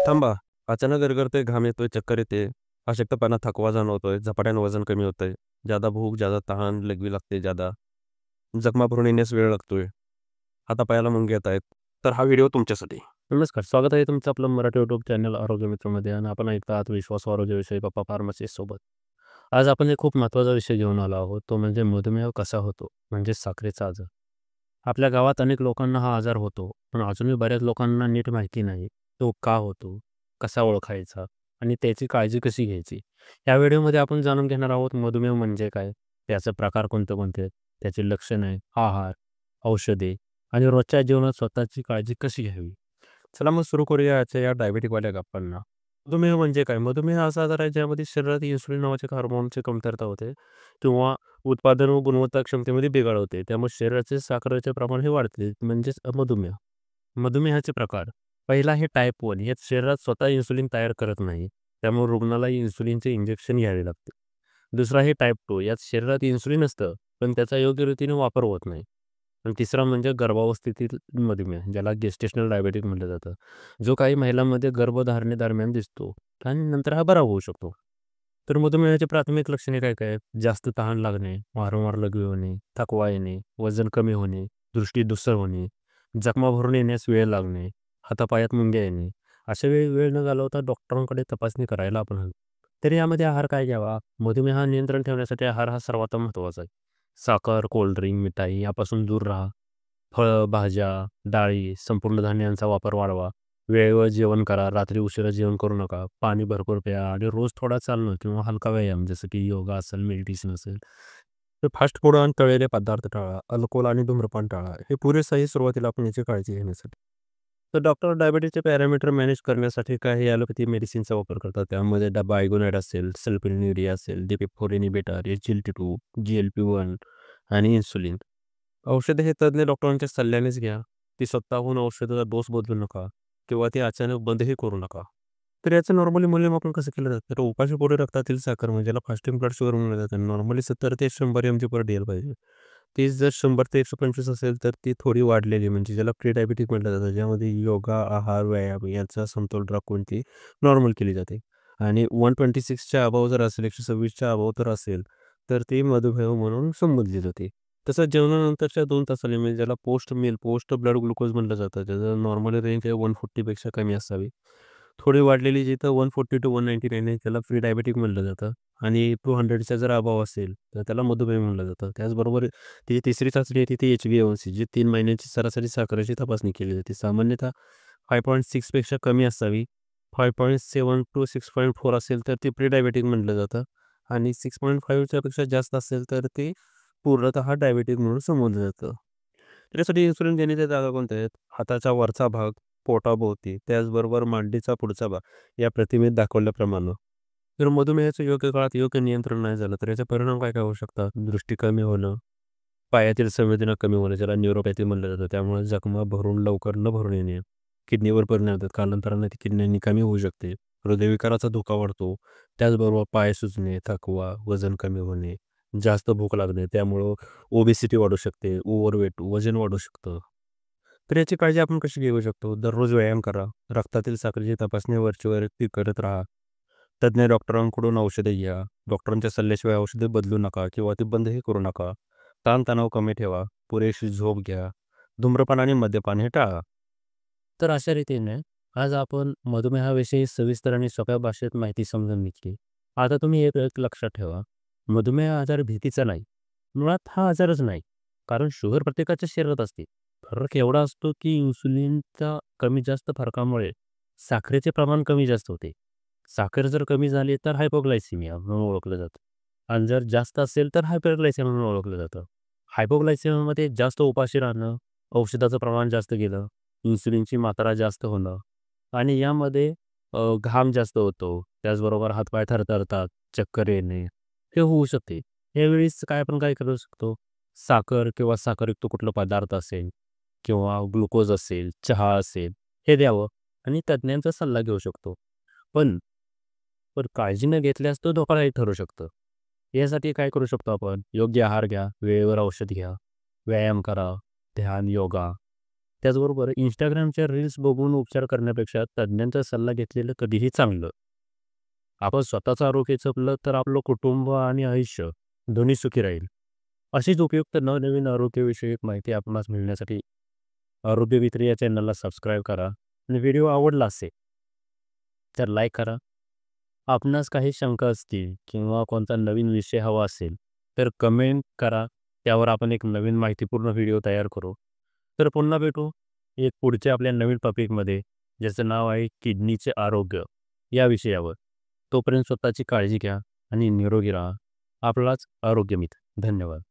थांबा. अचानक गरगरतोय, घाम येतोय, चक्कर येते, अशक्तपणा, थकवा जाणवतोय, झपाट्यानं वजन कमी होतंय, जादा भूक, जादा तहान, लघवी लागते जादा, जखमा भरून येण्यास वेळ लागतोय, हातापायाला मुंग्या येत आहेत, तर हा व्हिडिओ तुमच्यासाठी. नमस्कार, स्वागत आहे तुमचं आपलं मराठी यूट्यूब चॅनल आरोग्य मित्रमध्ये आणि आपण ऐकता आहात विश्वास आरोग्यविषयी पप्पा फार्मसिस्ट सोबत. आज आपण एक खूप महत्त्वाचा विषय घेऊन आलो आहोत, तो म्हणजे मधुमेह कसा होतो, म्हणजे साखरेचा आजार. आपल्या गावात अनेक लोकांना हा आजार होतो, पण अजूनही बऱ्याच लोकांना नीट माहिती नाही तो का होतो, कसा ओळखायचा आणि त्याची काळजी कशी घ्यायची. या व्हिडिओमध्ये आपण जाणून घेणार आहोत मधुमेह म्हणजे काय, त्याचे प्रकार कोणते कोणते, त्याची लक्षणे, आहार, औषधे आणि रोजच्या जीवनात स्वतःची काळजी कशी घ्यावी. चला मग सुरू करूया आजच्या या डायबिटिकवाल्या गप्पांना. मधुमेह म्हणजे काय? मधुमेह असा आजार आहे ज्यामध्ये शरीरात इन्सुलिन नावाच्या हार्मोनची कमतरता होते किंवा उत्पादन व गुणवत्ता क्षमतेमध्ये बिघाड होते. त्यामुळे शरीराचे साखरेचे प्रमाण हे वाढते, म्हणजेच मधुमेह. मधुमेहाचे प्रकार. पहिला आहे टाइप 1. यात शरीरात स्वतः इन्सुलिन तयार करत नाही. त्यामुळे रुग्णाला इन्सुलिनचे इंजेक्शन घ्यावे लागते. दुसरा आहे टाइप 2. यात शरीरात इन्सुलिन असतं, पण त्याचा योग्य रीतीने वापर होत नाही. आणि तिसरा म्हणजे गर्भावस्थेतील मधुमेह, ज्याला गेस्टेशनल डायबिटीज म्हटलं जातं, जो काही महिलांमध्ये गर्भधारणेदरम्यान दिसतो आणि नंतर हा बरा होऊ शकतो. तर मधुमेहाची प्राथमिक लक्षणे काय काय आहेत? जास्त तहान लागणे, वारंवार लघवी होणे, थकवा येणे, वजन कमी होणे, दृष्टी धूसर होणे, जखमा भरून येण्यास वेळ लागणे, हातापायात मुंग्या येणे. अशा वेळी वेळ न घालवता डॉक्टरांकडे तपासणी करायला आपण हवी. तर यामध्ये आहार काय घ्यावा? मधुमेह नियंत्रण ठेवण्यासाठी आहार हा सर्वात महत्त्वाचा आहे. साखर, कोल्ड्रिंक, मिठाई यापासून दूर राहा. फळं, भाज्या, डाळी, संपूर्ण धान्यांचा वापर वाढवा. वेळेवर जेवण करा, रात्री उशिरा जेवण करू नका, पाणी भरपूर प्या आणि रोज थोडा चालणं किंवा हलका व्यायाम जसं की योगा असेल, मेडिटेशन असेल. तर फास्ट फूड आणि तळलेले पदार्थ टाळा, अल्कोहोल आणि धूम्रपान टाळा. हे पुरेसं आहे सुरुवातीला आपण याची काळजी घेण्यासाठी. तर डॉक्टर डायबिटीजचे पॅरामीटर मॅनेज करण्यासाठी काही ॲलोपॅथी मेडिसिनचा वापर करतात. त्यामध्ये बायगोनाइड असेल, सल्फोनिरिया असेल, DPP-4 इनहिबिटर, SGLT2, GLP-1 आणि इन्सुलिन. औषधे हे तज्ञ डॉक्टरांच्या सल्ल्यानेच घ्या. ती स्वतःहून औषधाचा डोस बदलू नका किंवा ती अचानक बंदही करू नका. तर याचं नॉर्मली मूल्यमापन कसं केलं जातं? तर उपाशीपोटी रक्तातील साखर म्हणजे ज्याला फास्टिंग ब्लड शुगर म्हणलं जातं. नॉर्मली 70 ते 100 mg/dl पाहिजे. ती जर 100 ते 125 असेल तर ती थोडी वाढलेली म्हणजे ज्याला प्री डायबिटिक म्हटलं जातं. ज्यामध्ये योगा, आहार, व्यायाम यांचा समतोल राखून ती नॉर्मल केली जाते. आणि 126च्या अबाव जर असेल, 126च्या अबाव तर असेल, तर ती मधुमेह म्हणून संबोधली जाते. तसंच जेवणानंतरच्या 2 तासाला म्हणजे ज्याला post meal, post blood glucose म्हटलं जातं. त्याचं नॉर्मल रेंज आहे 140 पेक्षा कमी असावी. थोडी वाढलेली जिथं 140 टू 199 आहे त्याला प्री डायबिटिक म्हटलं जातं आणि 200च्या जर अभाव असेल तर त्याला मधुमेह म्हटलं जातं. त्याचबरोबर ती तिसरी चाचणी आहे ती HbA1c जी 3 महिन्यांची सरासरी साखरेची तपासणी केली जाते. सामान्यतः 5.6 पेक्षा कमी असावी. 5.7 टू 6.4 असेल तर ते प्री डायबिटिक म्हटलं जातं आणि 6.5च्या पेक्षा जास्त असेल तर ते पूर्णतः डायबिटिक म्हणून संबोधलं जातं. त्यासाठी इन्सुलिन देण्याच्या जागा कोणत्या आहेत? हाताचा वरचा भाग, पोटाभोवती, त्याचबरोबर मांडीचा पुढचा भाग या प्रतिमेत दाखवल्याप्रमाणे. जर मधुमेहाचं योग्य काळात योग्य नियंत्रण नाही झालं तर याचे परिणाम काय काय होऊ शकतात? दृष्टी कमी होणं, पायातील संवेदना कमी होणं, ज्याला न्यूरोपॅथी म्हटलं जातं. त्यामुळे जखमा भरून लवकर न भरून येणे, किडनीवर परिणाम होतात. कालांतराने ती किडनी निकामी होऊ शकते. हृदयविकाराचा धोका वाढतो. त्याचबरोबर पाय सुजणे, थकवा, वजन कमी होणे, जास्त भूक लागणे, त्यामुळं ओबेसिटी वाढू शकते, ओव्हरवेट, वजन वाढू शकतं. तर याची काळजी आपण कशी घेऊ शकतो? दररोज व्यायाम करा, रक्तातील साखरेची तपासणी वरचेवर ती करत राहा. तज्ञ डॉक्टरांकडून औषधे घ्या. डॉक्टरांच्या सल्ल्याशिवाय औषधे बदलू नका किंवा ती बंदही करू नका. ताणतणाव कमी ठेवा. पुरेशी झोप घ्या. धूम्रपान आणि मद्यपान हे टाळा. तर अशा रीतीने आज आपण मधुमेहाविषयी सविस्तर आणि सोप्या भाषेत माहिती समजून घेतली. आता तुम्ही एक एक लक्षात ठेवा, मधुमेह आजार भीतीचा नाही. मुळात हा आजारच नाही. कारण शुगर प्रत्येकाच्या शरीरात असते. फरक एवढा असतो की इन्सुलिनच्या कमी जास्त फरकामुळे साखरेचे प्रमाण कमी जास्त होते. साखर जर कमी झाली तर हायपोग्लायसिमिया म्हणून ओळखलं जातं. आणि जर जास्त असेल तर हायपरग्लायसेमिया म्हणून ओळखलं जातं. हायपोग्लायसेमियामध्ये जास्त उपाशी राहणं, औषधाचं प्रमाण जास्त गेलं, इन्सुलिनची मात्रा जास्त होणं आणि यामध्ये घाम जास्त होतो. त्याचबरोबर हातपाय थरथरतात, चक्कर येणे हे होऊ शकते. यावेळेस आपण काय करू शकतो? साखर किंवा साखरयुक्त कुठला पदार्थ असेल किंवा ग्लुकोज असेल, चहा असेल हे द्यावं आणि तज्ञांचा सल्ला घेऊ शकतो. पण पण काळजी न घेतल्यास तो धोकादायक ठरू शकतं. यासाठी काय करू शकतो आपण? योग्य आहार घ्या, वेळेवर औषध घ्या, व्यायाम करा, ध्यान, योगा त्याचबरोबर Instagramच्या रील्स बघून उपचार करण्यापेक्षा तज्ज्ञांचा सल्ला घेतलेलं कधीही चांगलं. आपण स्वतःचं आरोग्य जपलं तर आपलं कुटुंब आणि आयुष्य दोन्ही सुखी राहील. अशीच उपयुक्त नवनवीन आरोग्यविषयक माहिती आपणास मिळण्यासाठी आरोग्य मित्र या चॅनलला सबस्क्राईब करा आणि व्हिडिओ आवडला असेल तर लाईक करा. आपणास काही शंका असतील किंवा कोणता नवीन विषय हवा असेल तर कमेंट करा. त्यावर आपण एक नवीन माहितीपूर्ण व्हिडिओ तयार करू. तर पुन्हा भेटू एक पुढच्या आपल्या नवीन टॉपिकमध्ये, ज्याचं नाव आहे किडनीचे आरोग्य या विषयावर. तोपर्यंत स्वतःची काळजी घ्या आणि निरोगी राहा. आपलाच आरोग्य मित्र. धन्यवाद.